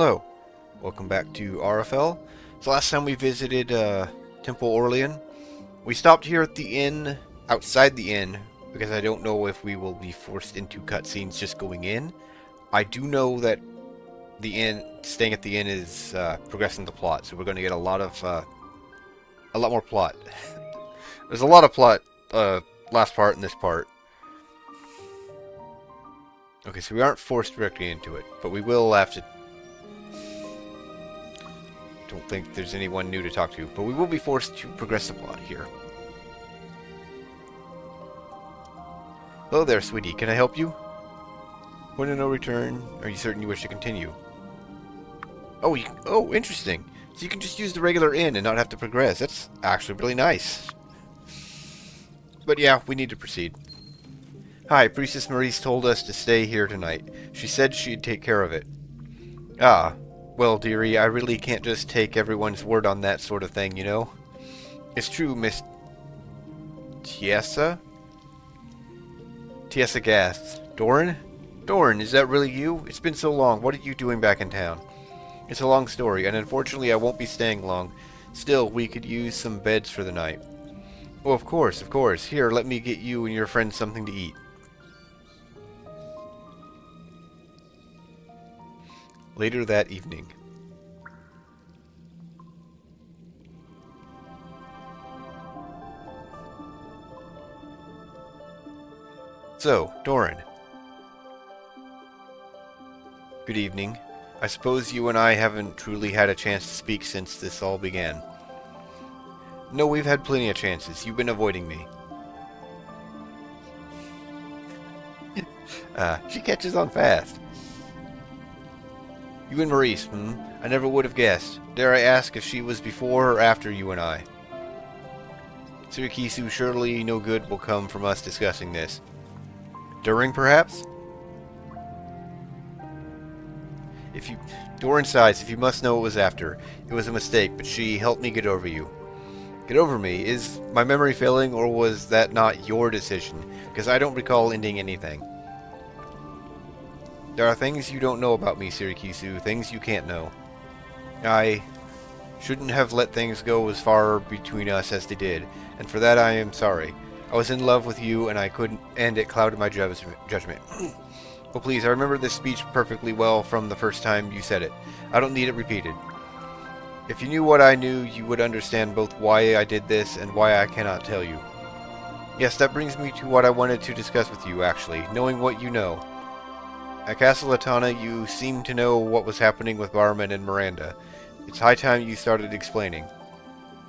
Hello, welcome back to Ara Fell. So last time we visited Temple Orlean, we stopped here at the inn, outside the inn, because I don't know if we will be forced into cutscenes just going in. I do know that the inn, staying at the inn is progressing the plot, so we're going to get a lot more plot. There's a lot of plot, last part and this part. Okay, so we aren't forced directly into it, but we will have to. Don't think there's anyone new to talk to, but we will be forced to progress the plot here. Hello there, sweetie. Can I help you? Point of no return. Are you certain you wish to continue? Oh, interesting. So you can just use the regular inn and not have to progress. That's actually really nice. But yeah, we need to proceed. Hi, Priestess Maurice told us to stay here tonight. She said she'd take care of it. Ah, well, dearie, I really can't just take everyone's word on that sort of thing, you know? It's true, Miss Tiessa? Tiessa gasps. Doran? Doran, is that really you? It's been so long. What are you doing back in town? It's a long story, and unfortunately I won't be staying long. Still, we could use some beds for the night. Oh, of course, of course. Here, let me get you and your friends something to eat. Later that evening. So, Doran. Good evening. I suppose you and I haven't truly had a chance to speak since this all began. No, we've had plenty of chances. You've been avoiding me. She catches on fast. You and Maurice, I never would have guessed. Dare I ask if she was before or after you and I? Sirikisu, surely no good will come from us discussing this. During, perhaps? Doran sighs, if you must know it was after. It was a mistake, but she helped me get over you. Get over me? Is my memory failing, or was that not your decision? Because I don't recall ending anything. There are things you don't know about me, Sirikisu, things you can't know. I shouldn't have let things go as far between us as they did, and for that I am sorry. I was in love with you, and I couldn't, and it clouded my judgment. Oh, please, I remember this speech perfectly well from the first time you said it. I don't need it repeated. If you knew what I knew, you would understand both why I did this and why I cannot tell you. Yes, that brings me to what I wanted to discuss with you, actually, knowing what you know. At Castle Latana, you seemed to know what was happening with Barman and Miranda. It's high time you started explaining.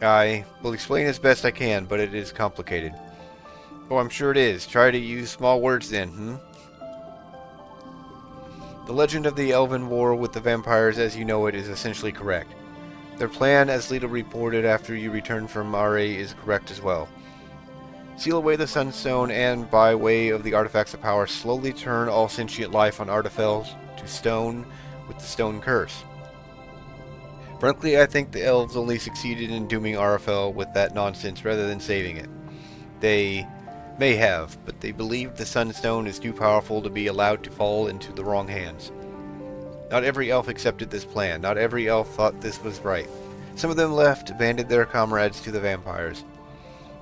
I will explain as best I can, but it is complicated. Oh, I'm sure it is. Try to use small words then, The legend of the Elven War with the vampires as you know it is essentially correct. Their plan, as Lita reported after you returned from Are, is correct as well. Seal away the Sunstone and, by way of the artifacts of power, slowly turn all sentient life on Ara Fell to stone with the stone curse. Frankly, I think the elves only succeeded in dooming Ara Fell with that nonsense rather than saving it. They may have, but they believed the Sunstone is too powerful to be allowed to fall into the wrong hands. Not every elf accepted this plan. Not every elf thought this was right. Some of them left, abandoned their comrades to the vampires.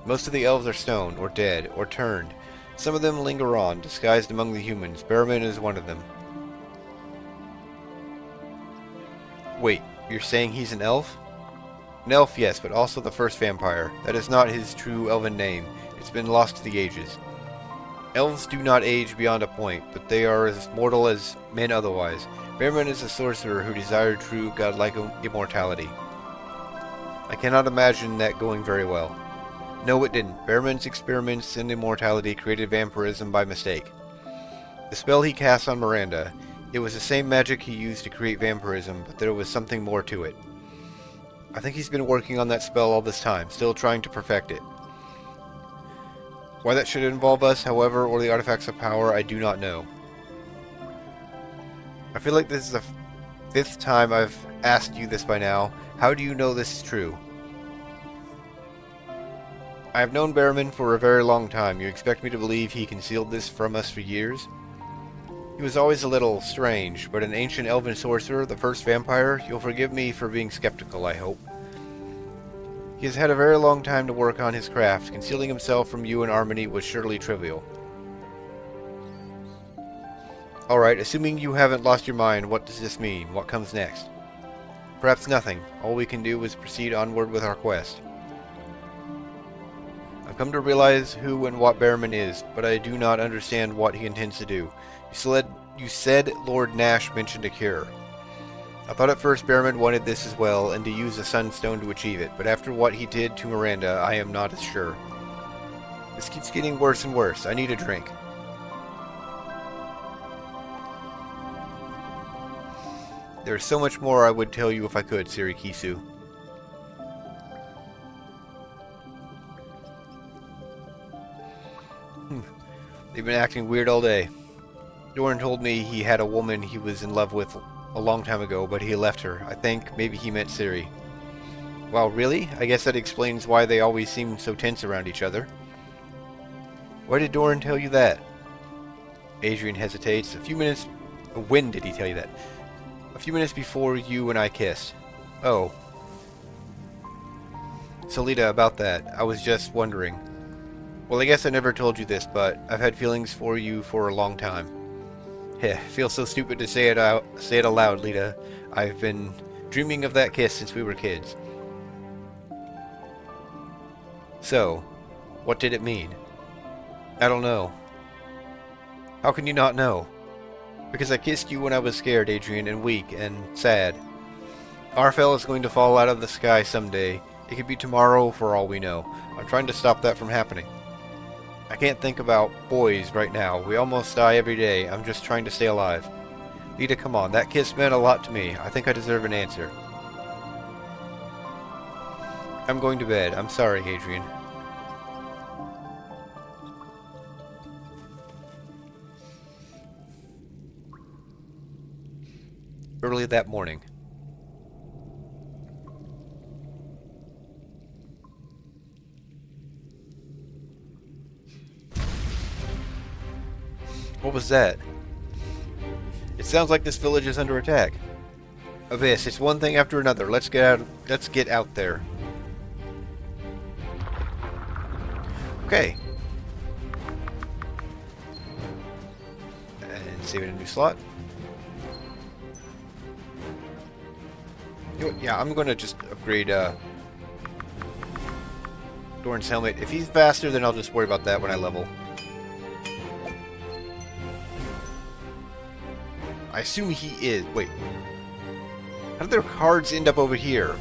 Most of the elves are stone, or dead, or turned. Some of them linger on, disguised among the humans. Behrman is one of them. Wait, you're saying he's an elf? An elf, yes, but also the first vampire. That is not his true elven name. It's been lost to the ages. Elves do not age beyond a point, but they are as mortal as men otherwise. Behrman is a sorcerer who desired true godlike immortality. I cannot imagine that going very well. No, it didn't. Behrman's experiments in immortality created vampirism by mistake. The spell he cast on Miranda, it was the same magic he used to create vampirism, but there was something more to it. I think he's been working on that spell all this time, still trying to perfect it. Why that should involve us, however, or the artifacts of power, I do not know. I feel like this is the 5th time I've asked you this by now. How do you know this is true? I have known Behrman for a very long time. You expect me to believe he concealed this from us for years? He was always a little strange, but an ancient elven sorcerer, the first vampire, you'll forgive me for being skeptical, I hope. He has had a very long time to work on his craft. Concealing himself from you and Harmony was surely trivial. Alright, assuming you haven't lost your mind, what does this mean? What comes next? Perhaps nothing. All we can do is proceed onward with our quest. I've come to realize who and what Behrman is, but I do not understand what he intends to do. You said Lord Nash mentioned a cure. I thought at first Behrman wanted this as well, and to use the Sunstone to achieve it, but after what he did to Miranda, I am not as sure. This keeps getting worse and worse. I need a drink. There's so much more I would tell you if I could, Sirikisu. They've been acting weird all day. Doran told me he had a woman he was in love with a long time ago, but he left her. I think maybe he meant Ciri. Wow, really? I guess that explains why they always seem so tense around each other. Why did Doran tell you that? Adrian hesitates. When did he tell you that? A few minutes before you and I kissed. Oh. Solita, about that. I was just wondering. Well, I guess I never told you this, but I've had feelings for you for a long time. Heh, feels so stupid to say it aloud, Lita. I've been dreaming of that kiss since we were kids. So, what did it mean? I don't know. How can you not know? Because I kissed you when I was scared, Adrian, and weak, and sad. Ara Fell is going to fall out of the sky someday. It could be tomorrow for all we know. I'm trying to stop that from happening. I can't think about boys right now. We almost die every day. I'm just trying to stay alive. Lita, come on. That kiss meant a lot to me. I think I deserve an answer. I'm going to bed. I'm sorry, Adrian. Early that morning. What was that? It sounds like this village is under attack. Abyss, it's one thing after another. Let's get out there. Okay. And save it in a new slot. You know what, yeah, I'm gonna just upgrade Doran's helmet. If he's faster, then I'll just worry about that when I level. I assume he is. Wait. How did their cards end up over here?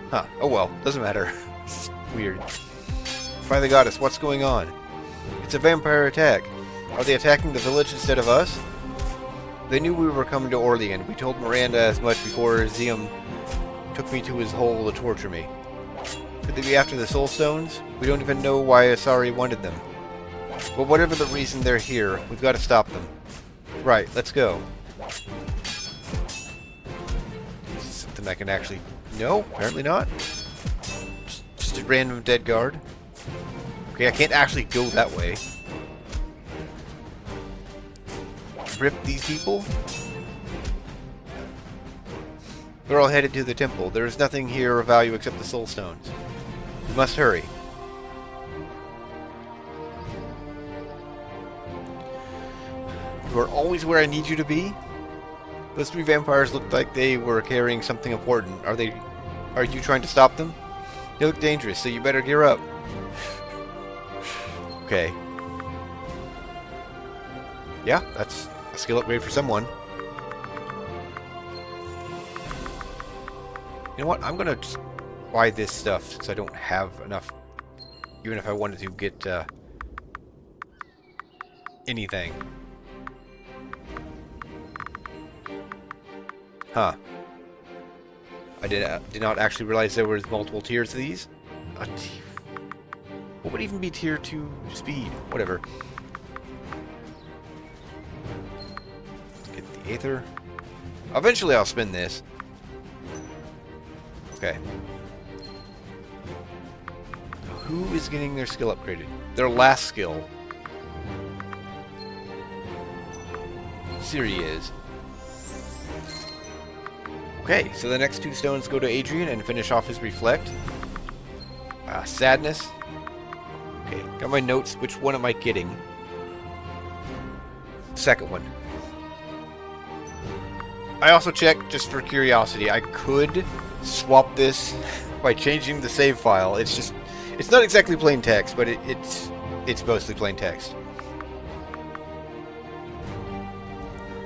Huh. Oh well. Doesn't matter. It's weird. By the goddess, what's going on? It's a vampire attack. Are they attacking the village instead of us? They knew we were coming to Orlean. We told Miranda as much before Zium took me to his hole to torture me. Could they be after the soul stones? We don't even know why Asari wanted them. But whatever the reason they're here, we've got to stop them. Right, let's go. Is this something I can actually... No, apparently not. Just a random dead guard. Okay, I can't actually go that way. Rip these people? They're all headed to the temple. There is nothing here of value except the soul stones. We must hurry. You are always where I need you to be? Those three vampires looked like they were carrying something important. Are you trying to stop them? They look dangerous, so you better gear up. Okay. Yeah, that's a skill upgrade for someone. You know what? I'm gonna just buy this stuff since I don't have enough. Even if I wanted to get anything. Huh. I did not actually realize there was multiple tiers of these. What would even be tier 2 speed? Whatever. Get the Aether. Eventually I'll spin this. Okay. Who is getting their skill upgraded? Their last skill. Siri is. Okay, so the next 2 stones go to Adrian and finish off his reflect. Sadness. Okay, got my notes. Which one am I getting? Second one. I also checked, just for curiosity, I could swap this by changing the save file. It's just, it's not exactly plain text, but it's mostly plain text.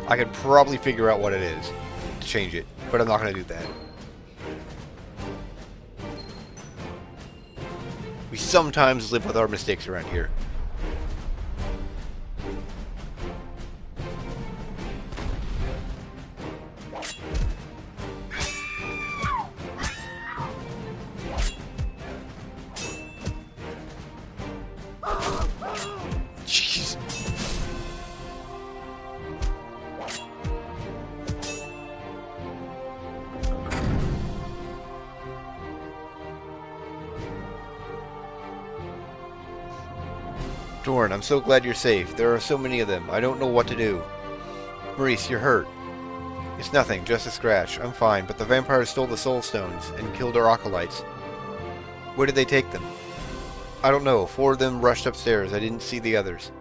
I could probably figure out what it is to change it, but I'm not going to do that. We sometimes live with our mistakes around here. Jeez. Dorn, I'm so glad you're safe. There are so many of them. I don't know what to do. Maurice, you're hurt. It's nothing, just a scratch. I'm fine, but the vampires stole the soul stones and killed our acolytes. Where did they take them? I don't know. 4 of them rushed upstairs. I didn't see the others.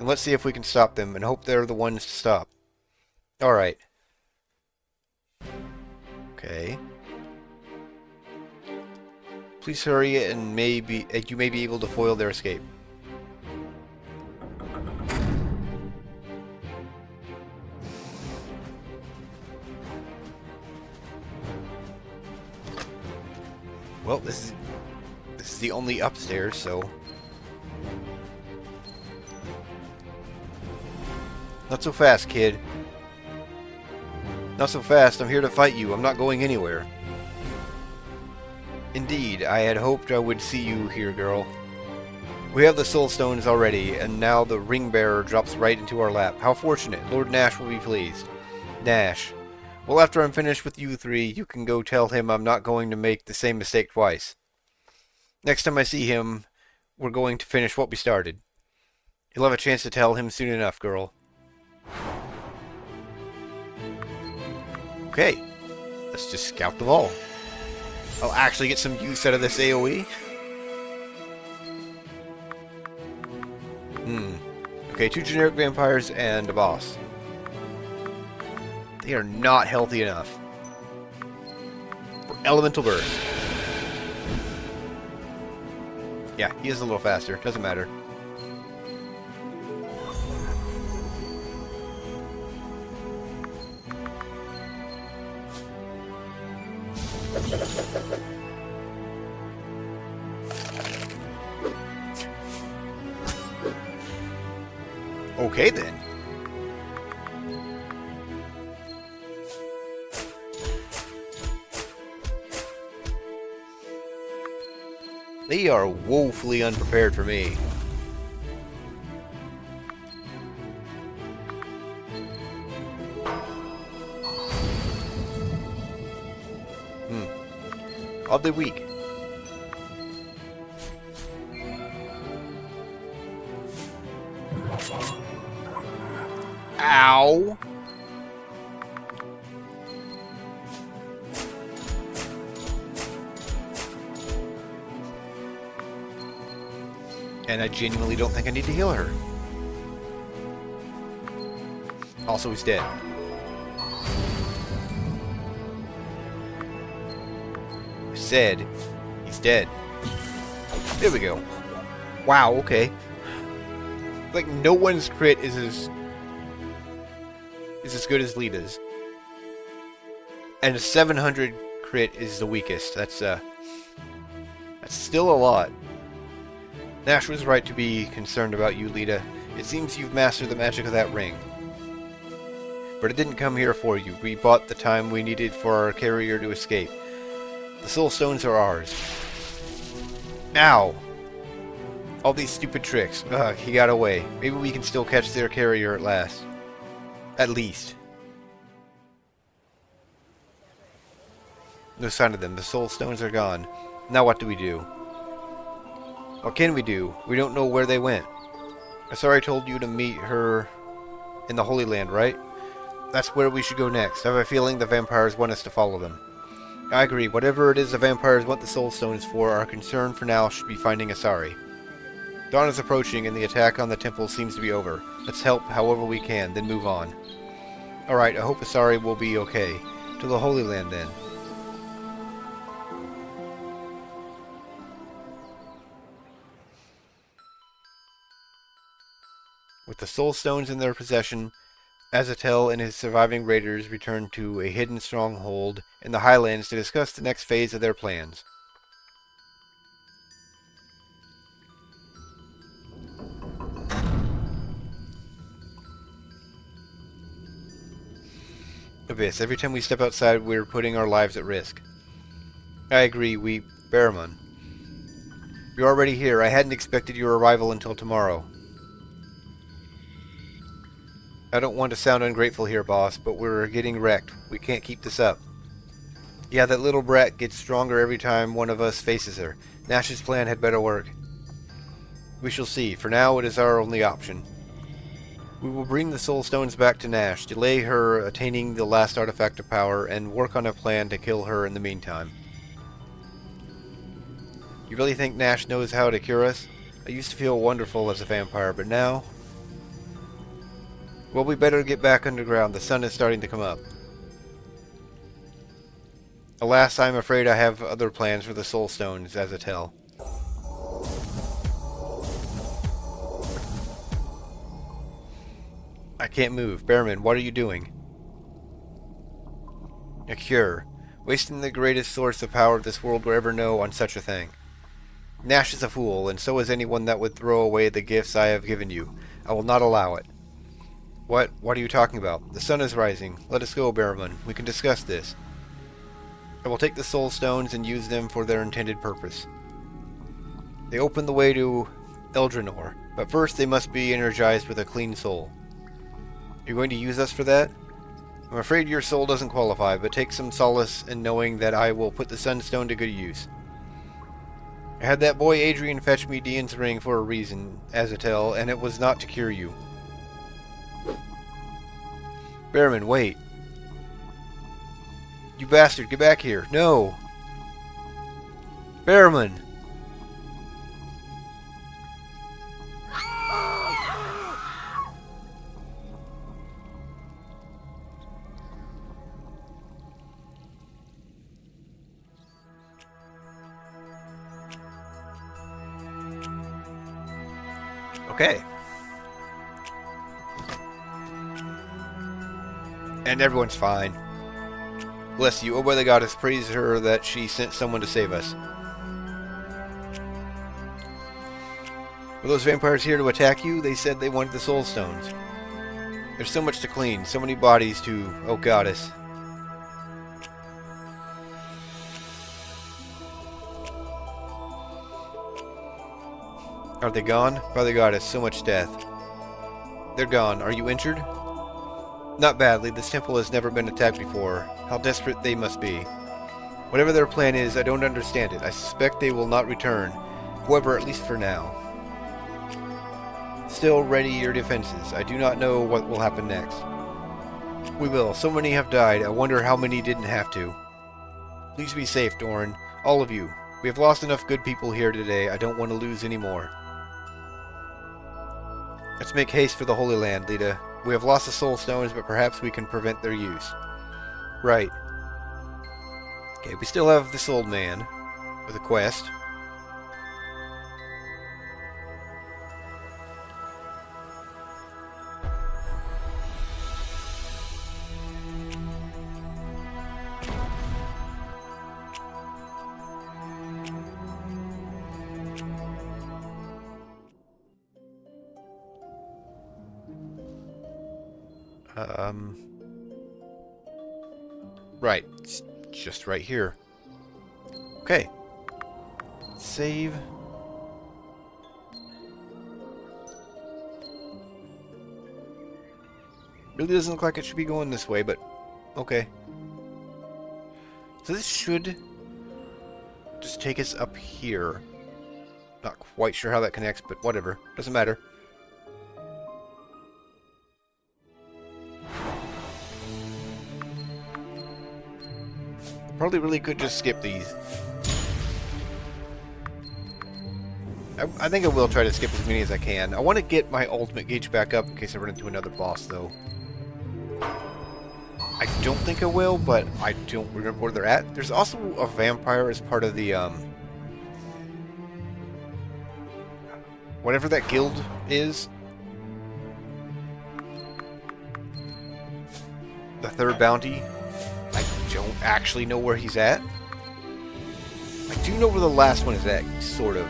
And let's see if we can stop them and hope they're the ones to stop. Alright. Okay. Please hurry and you may be able to foil their escape. Well, this is the only upstairs, so... Not so fast, kid. Not so fast. I'm here to fight you. I'm not going anywhere. Indeed, I had hoped I would see you here, girl. We have the soul stones already, and now the ring bearer drops right into our lap. How fortunate. Lord Nash will be pleased. Nash. Well, after I'm finished with you 3, you can go tell him I'm not going to make the same mistake twice. Next time I see him, we're going to finish what we started. You'll have a chance to tell him soon enough, girl. Okay. Let's just scout the vault. I'll actually get some use out of this AoE. Okay, 2 generic vampires and a boss. They are not healthy enough for elemental burst. Yeah, he is a little faster. Doesn't matter. Okay then. They are woefully unprepared for me. Of the week. Ow! And I genuinely don't think I need to heal her. Also, he's dead. I said he's dead. There we go. Wow, okay. Like, no one's crit is as good as Lita's. And a 700 crit is the weakest. That's still a lot. Nash was right to be concerned about you, Lita. It seems you've mastered the magic of that ring. But it didn't come here for you. We bought the time we needed for our carrier to escape. The soul stones are ours. Ow! All these stupid tricks. Ugh, he got away. Maybe we can still catch their carrier at last. At least. No sign of them. The soul stones are gone. Now what do we do? What can we do? We don't know where they went. Asari told you to meet her in the Holy Land, right? That's where we should go next. I have a feeling the vampires want us to follow them. I agree. Whatever it is the vampires want the Soul Stones for, our concern for now should be finding Asari. Dawn is approaching and the attack on the temple seems to be over. Let's help however we can, then move on. Alright, I hope Asari will be okay. To the Holy Land, then. With the Soul Stones in their possession, Azatel and his surviving raiders return to a hidden stronghold in the Highlands to discuss the next phase of their plans. Abyss, every time we step outside, we're putting our lives at risk. I agree, Barramun. You're already here. I hadn't expected your arrival until tomorrow. I don't want to sound ungrateful here, boss, but we're getting wrecked. We can't keep this up. Yeah, that little brat gets stronger every time one of us faces her. Nash's plan had better work. We shall see. For now, it is our only option. We will bring the Soul Stones back to Nash, delay her attaining the last artifact of power, and work on a plan to kill her in the meantime. You really think Nash knows how to cure us? I used to feel wonderful as a vampire, but now... Well, we better get back underground. The sun is starting to come up. Alas, I'm afraid I have other plans for the Soul Stones, Azatel. I can't move. Bearman, what are you doing? A cure. Wasting the greatest source of power this world will ever know on such a thing. Nash is a fool, and so is anyone that would throw away the gifts I have given you. I will not allow it. What are you talking about? The sun is rising. Let us go, Barramun. We can discuss this. I will take the Soul Stones and use them for their intended purpose. They open the way to Eldrinor, but first they must be energized with a clean soul. You're going to use us for that? I'm afraid your soul doesn't qualify, but take some solace in knowing that I will put the Sunstone to good use. I had that boy Adrian fetch me Dian's ring for a reason, Azatel, and it was not to cure you. Barramun, wait. You bastard, get back here. No! Barramun! Okay. And everyone's fine. Bless you, O by the goddess, praise her that she sent someone to save us. Were those vampires here to attack you? They said they wanted the Soul Stones. There's so much to clean, so many bodies to... Oh, goddess. Are they gone? By the goddess, so much death. They're gone. Are you injured? Not badly. This temple has never been attacked before. How desperate they must be. Whatever their plan is, I don't understand it. I suspect they will not return. However, at least for now. Still, ready your defenses. I do not know what will happen next. We will. So many have died. I wonder how many didn't have to. Please be safe, Doran. All of you. We have lost enough good people here today. I don't want to lose any more. Let's make haste for the Holy Land, Lita. We have lost the Soul Stones, but perhaps we can prevent their use. Right. Okay, we still have this old man with a quest. Right. It's just right here. Okay. Save. Really doesn't look like it should be going this way, but okay. So this should just take us up here. Not quite sure how that connects, but whatever. Doesn't matter. Probably really could just skip these. I think I will try to skip as many as I can. I want to get my ultimate gauge back up in case I run into another boss, though. I don't think I will, but I don't remember where they're at. There's also a vampire as part of the, whatever that guild is. The third bounty. I don't actually know where he's at. I do know where the last one is at, sort of.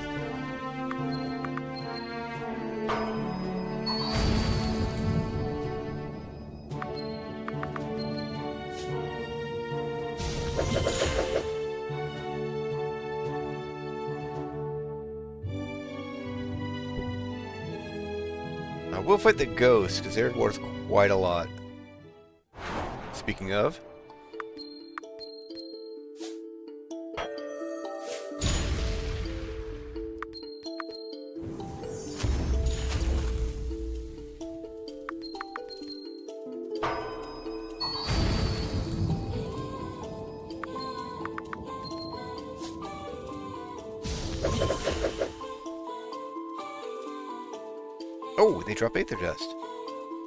I will fight the ghosts, because they're worth quite a lot. Speaking of... Oh, they drop Aether Dust.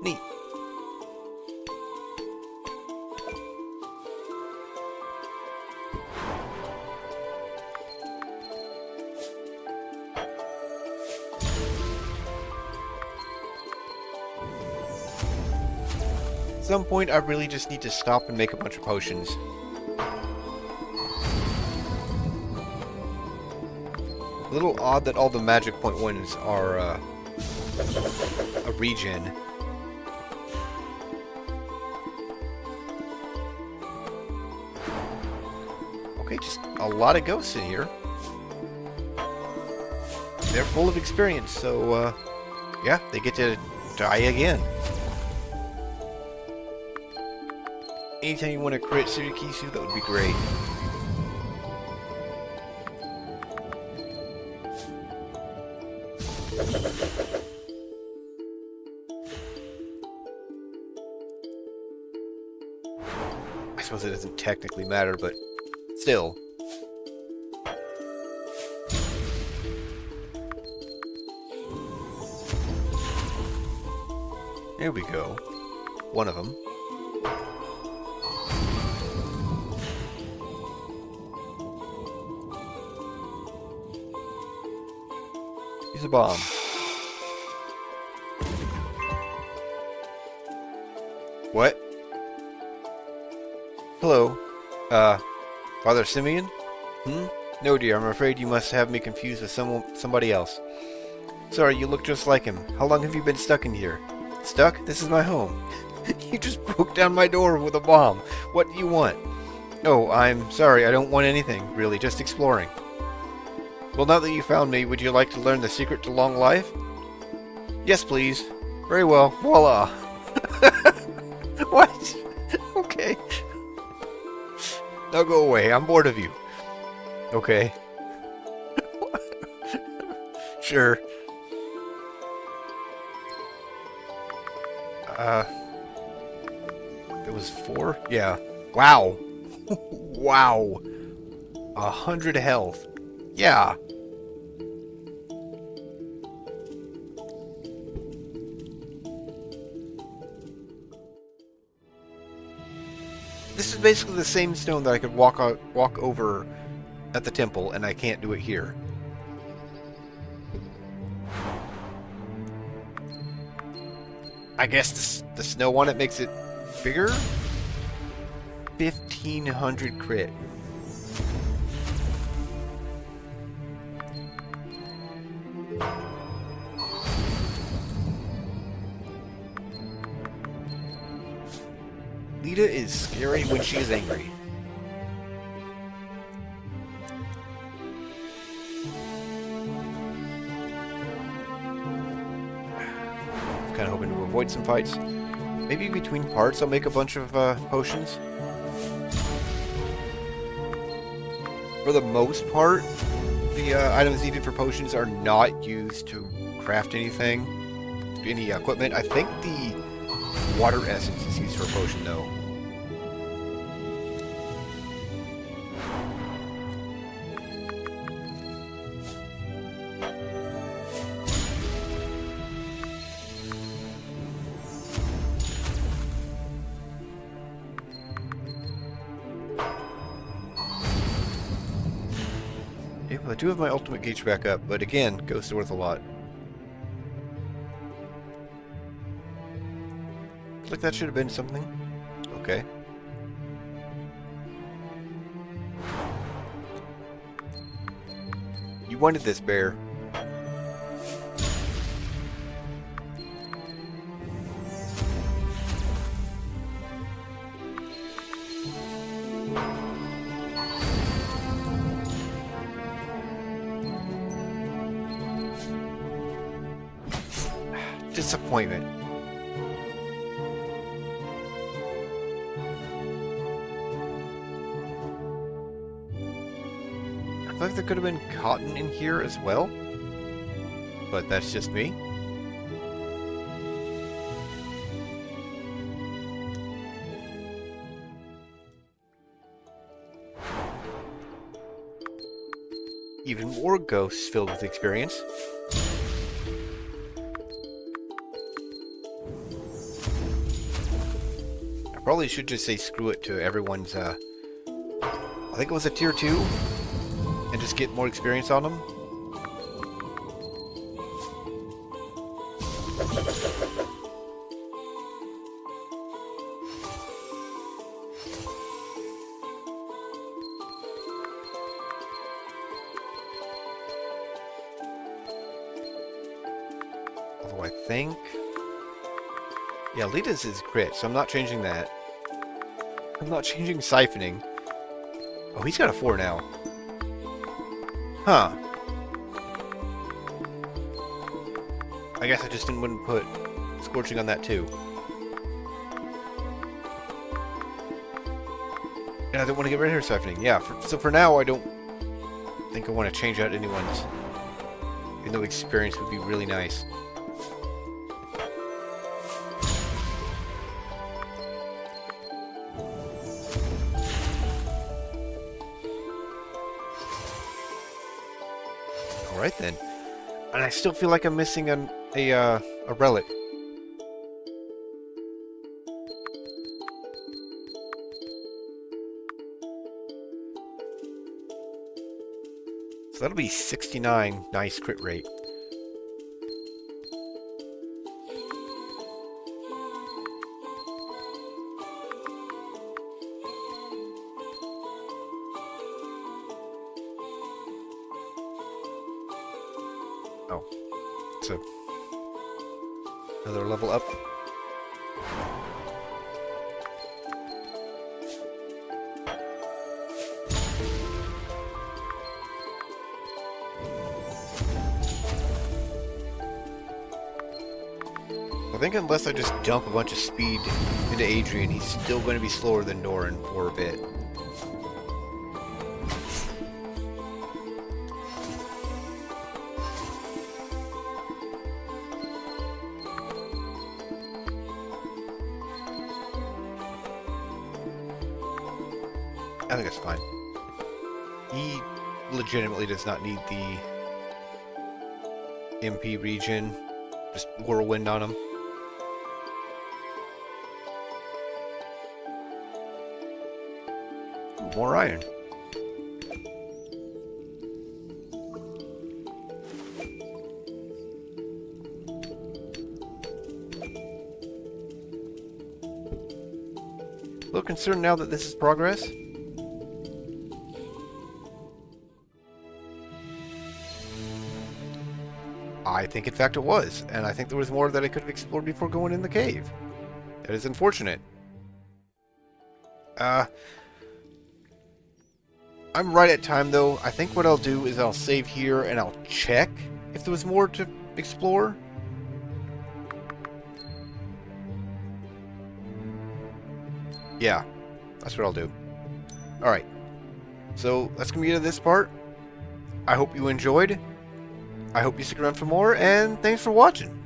Neat. At some point, I really just need to stop and make a bunch of potions. A little odd that all the magic point ones are, a regen. Okay, just a lot of ghosts in here. They're full of experience, so, yeah, they get to die again. Anytime you want to crit Surikisu, that would be great. I suppose it doesn't technically matter, but still. There we go. One of them. Use a bomb. What? Hello. Father Simeon? No, dear, I'm afraid you must have me confused with somebody else. Sorry, you look just like him. How long have you been stuck in here? Stuck? This is my home. You just broke down my door with a bomb. What do you want? Oh, I'm sorry, I don't want anything, really, just exploring. Well, now that you found me, would you like to learn the secret to long life? Yes, please. Very well. Voila. What? Okay. Now go away. I'm bored of you. Okay. Sure. It was 4? Yeah. Wow. Wow. 100 health. Yeah. This is basically the same stone that I could walk over at the temple, and I can't do it here. I guess the snow on it makes it bigger? 1500 crit. Lita is scary when she is angry. Kind of hoping to avoid some fights. Maybe between parts I'll make a bunch of potions. For the most part, the items needed for potions are not used to craft anything, any equipment. I think the water essence is used for a potion, though. Yeah, well, I do have my ultimate gauge back up, but again, ghosts are worth a lot. Looks like that should have been something. Okay. You wanted this, bear. Disappointment. I feel like there could have been cotton in here as well, but that's just me. Even more ghosts filled with experience. Probably should just say screw it to everyone's, I think it was a tier 2, and just get more experience on them. Although I think... yeah, Lita's is crit, so I'm not changing that. I'm not changing siphoning. Oh, he's got a 4 now. Huh. I guess I just wouldn't put scorching on that too. And I don't want to get rid of her siphoning. Yeah, so for now I don't think I want to change out anyone's. Even though experience would be really nice. Alright then. And I still feel like I'm missing a relic. So that'll be 69. Nice crit rate. Oh, so another level up. I think unless I just dump a bunch of speed into Adrian, he's still going to be slower than Doran for a bit. I think that's fine. He legitimately does not need the MP regen. Just whirlwind on him. Ooh, more iron. A little concerned now that this is progress. I think in fact it was, and I think there was more that I could have explored before going in the cave. That is unfortunate. I'm right at time though. I think what I'll do is I'll save here and I'll check if there was more to explore. Yeah, that's what I'll do. Alright, so that's going to be it of this part. I hope you enjoyed. I hope you stick around for more, and thanks for watching.